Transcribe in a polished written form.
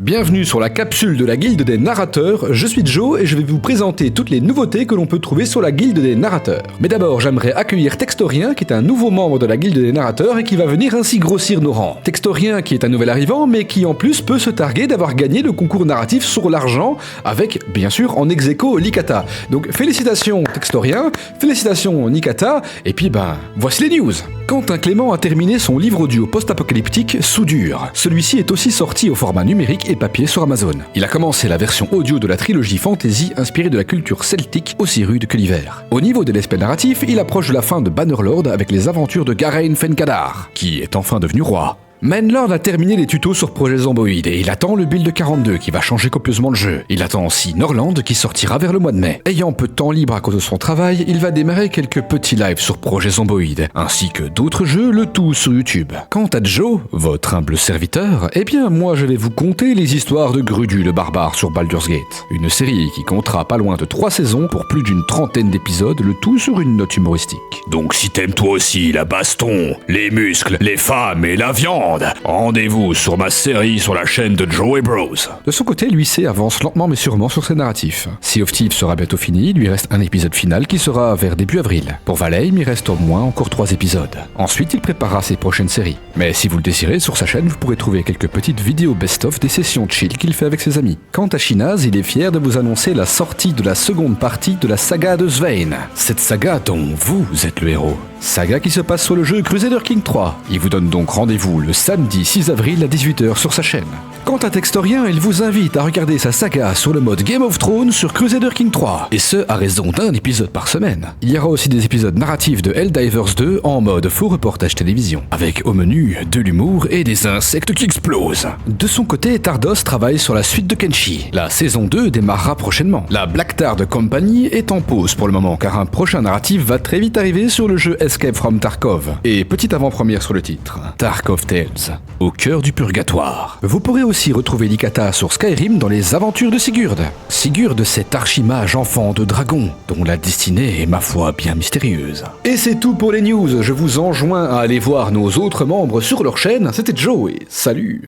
Bienvenue sur la capsule de la Guilde des narrateurs, je suis Joe et je vais vous présenter toutes les nouveautés que l'on peut trouver sur la Guilde des narrateurs. Mais d'abord, j'aimerais accueillir Textorien, qui est un nouveau membre de la Guilde des narrateurs et qui va venir ainsi grossir nos rangs. Textorien qui est un nouvel arrivant, mais qui en plus peut se targuer d'avoir gagné le concours narratif sur l'argent, avec, bien sûr, en ex-aequo Nikata. Donc félicitations Textorien, félicitations Nikata, et puis voici les news. Quentin Clément a terminé son livre audio post-apocalyptique Soudure. Celui-ci est aussi sorti au format numérique et papier sur Amazon. Il a commencé la version audio de la trilogie fantasy inspirée de la culture celtique, aussi rude que l'hiver. Au niveau de l'aspect narratif, il approche de la fin de Bannerlord avec les aventures de Garain Fenkadar, qui est enfin devenu roi. Manlord a terminé les tutos sur Projet Zomboid et il attend le build 42 qui va changer copieusement le jeu. Il attend aussi Norland qui sortira vers le mois de mai. Ayant peu de temps libre à cause de son travail, il va démarrer quelques petits lives sur Projet Zomboid, ainsi que d'autres jeux, le tout sur YouTube. Quant à Joe, votre humble serviteur, moi je vais vous conter les histoires de Grudu le barbare sur Baldur's Gate. Une série qui comptera pas loin de 3 saisons pour plus d'une trentaine d'épisodes, le tout sur une note humoristique. Donc si t'aimes toi aussi la baston, les muscles, les femmes et la viande, rendez-vous sur ma série sur la chaîne de Joey Bros. De son côté, l'UIC avance lentement mais sûrement sur ses narratifs. Sea of Thieves sera bientôt fini, il lui reste un épisode final qui sera vers début avril. Pour Valheim, il reste au moins encore 3 épisodes. Ensuite, il préparera ses prochaines séries. Mais si vous le désirez, sur sa chaîne, vous pourrez trouver quelques petites vidéos best-of des sessions chill qu'il fait avec ses amis. Quant à Shinaz, il est fier de vous annoncer la sortie de la seconde partie de la saga de Svein. Cette saga dont vous êtes le héros. Saga qui se passe sur le jeu Crusader King 3. Il vous donne donc rendez-vous le samedi 6 avril à 18h sur sa chaîne. Quant à Textorien, il vous invite à regarder sa saga sur le mode Game of Thrones sur Crusader King 3, et ce à raison d'un épisode par semaine. Il y aura aussi des épisodes narratifs de Helldivers 2 en mode faux reportage télévision, avec au menu de l'humour et des insectes qui explosent. De son côté, Tardos travaille sur la suite de Kenshi. La saison 2 démarrera prochainement. La Black Tard Company est en pause pour le moment car un prochain narratif va très vite arriver sur le jeu Escape from Tarkov. Et petite avant-première sur le titre, Tarkov Tales, au cœur du purgatoire. Vous pourrez aussi retrouver Nikata sur Skyrim dans les aventures de Sigurd. Sigurd, cet archimage enfant de dragon, dont la destinée est ma foi bien mystérieuse. Et c'est tout pour les news, je vous enjoins à aller voir nos autres membres sur leur chaîne. C'était Joe et salut.